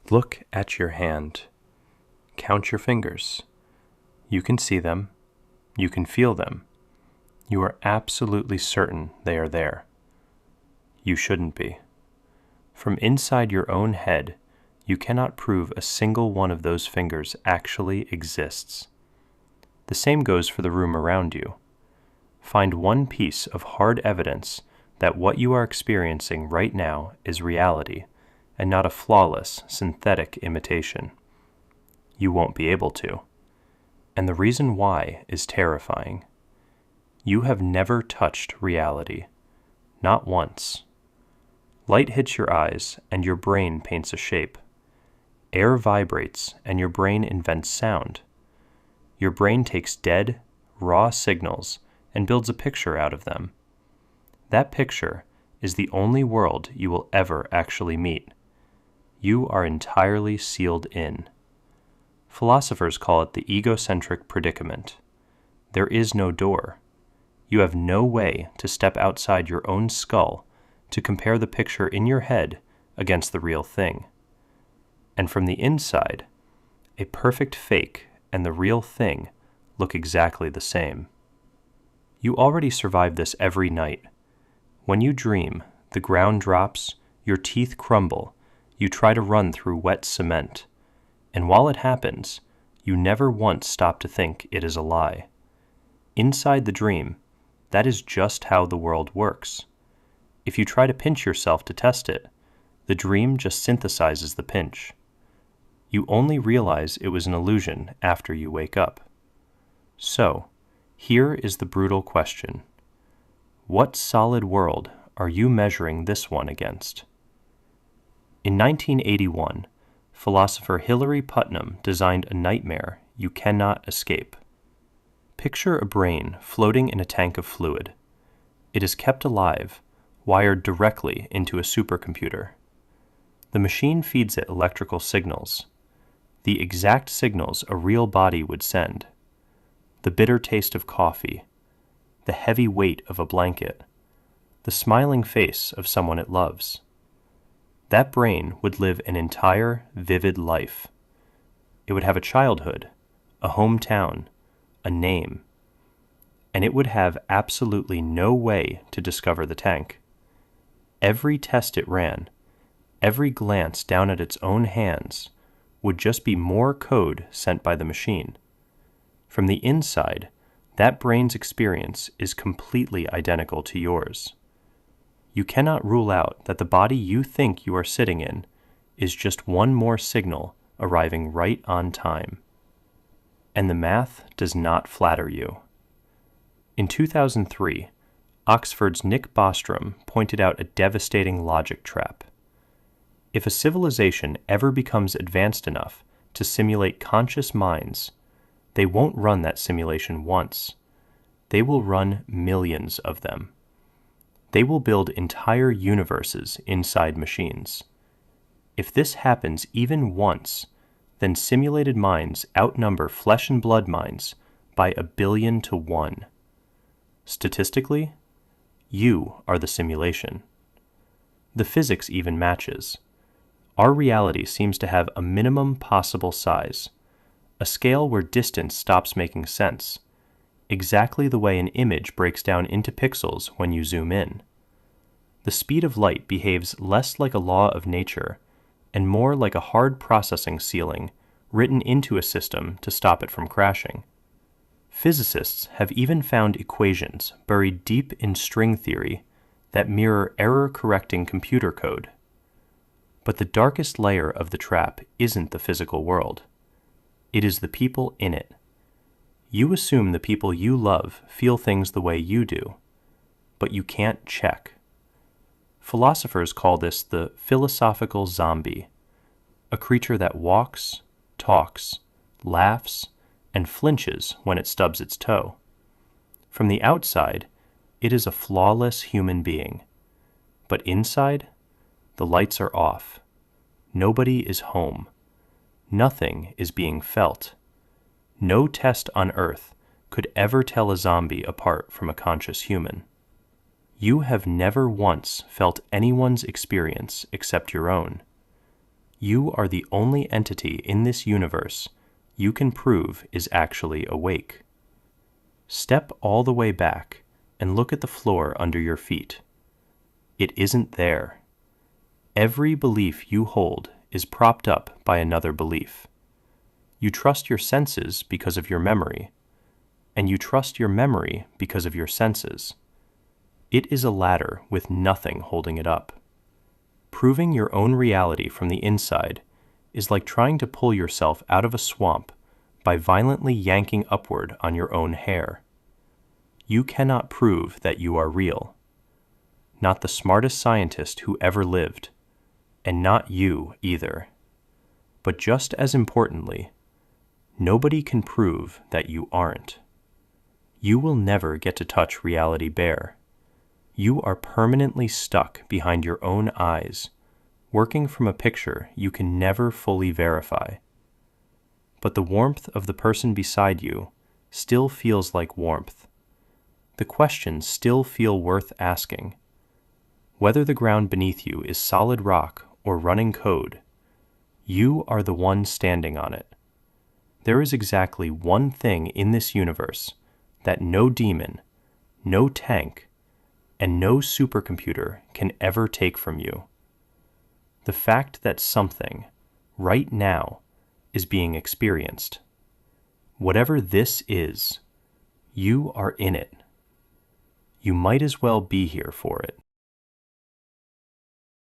Look at your hand. Count your fingers. You can see them. You can feel them. You are absolutely certain they are there. You shouldn't be. From inside your own head, you cannot prove a single one of those fingers actually exists. The same goes for the room around you. Find one piece of hard evidence that what you are experiencing right now is reality and not a flawless, synthetic imitation. You won't be able to. And the reason why is terrifying. You have never touched reality. Not once. Light hits your eyes and your brain paints a shape. Air vibrates and your brain invents sound. Your brain takes dead, raw signals and builds a picture out of them. That picture is the only world you will ever actually meet. You are entirely sealed in. Philosophers call it the egocentric predicament. There is no door. You have no way to step outside your own skull to compare the picture in your head against the real thing. And from the inside, a perfect fake and the real thing look exactly the same. You already survive this every night. When you dream, the ground drops, your teeth crumble, you try to run through wet cement, and while it happens, you never once stop to think it is a lie. Inside the dream, that is just how the world works. If you try to pinch yourself to test it, the dream just synthesizes the pinch. You only realize it was an illusion after you wake up. So, here is the brutal question. What solid world are you measuring this one against? In 1981, philosopher Hilary Putnam designed a nightmare you cannot escape. Picture a brain floating in a tank of fluid. It is kept alive, wired directly into a supercomputer. The machine feeds it electrical signals, the exact signals a real body would send. The bitter taste of coffee, the heavy weight of a blanket, the smiling face of someone it loves. That brain would live an entire, vivid life. It would have a childhood, a hometown, a name, and it would have absolutely no way to discover the tank. Every test it ran, every glance down at its own hands, would just be more code sent by the machine. From the inside, that brain's experience is completely identical to yours. You cannot rule out that the body you think you are sitting in is just one more signal arriving right on time. And the math does not flatter you. In 2003, Oxford's Nick Bostrom pointed out a devastating logic trap. If a civilization ever becomes advanced enough to simulate conscious minds, they won't run that simulation once. They will run millions of them. They will build entire universes inside machines. If this happens even once, then simulated minds outnumber flesh and blood minds by 1 billion to 1. Statistically, you are the simulation. The physics even matches. Our reality seems to have a minimum possible size, a scale where distance stops making sense, exactly the way an image breaks down into pixels when you zoom in. The speed of light behaves less like a law of nature and more like a hard processing ceiling written into a system to stop it from crashing. Physicists have even found equations buried deep in string theory that mirror error-correcting computer code. But the darkest layer of the trap isn't the physical world. It is the people in it. You assume the people you love feel things the way you do, but you can't check. Philosophers call this the philosophical zombie, a creature that walks, talks, laughs, and flinches when it stubs its toe. From the outside, it is a flawless human being. But inside, the lights are off. Nobody is home. Nothing is being felt. No test on Earth could ever tell a zombie apart from a conscious human. You have never once felt anyone's experience except your own. You are the only entity in this universe you can prove is actually awake. Step all the way back and look at the floor under your feet. It isn't there. Every belief you hold is propped up by another belief. You trust your senses because of your memory, and you trust your memory because of your senses. It is a ladder with nothing holding it up. Proving your own reality from the inside is like trying to pull yourself out of a swamp by violently yanking upward on your own hair. You cannot prove that you are real. Not the smartest scientist who ever lived, and not you either. But just as importantly, nobody can prove that you aren't. You will never get to touch reality bare. You are permanently stuck behind your own eyes, working from a picture you can never fully verify. But the warmth of the person beside you still feels like warmth. The questions still feel worth asking. Whether the ground beneath you is solid rock or running code, you are the one standing on it. There is exactly one thing in this universe that no demon, no tank, and no supercomputer can ever take from you. The fact that something, right now, is being experienced. Whatever this is, you are in it. You might as well be here for it.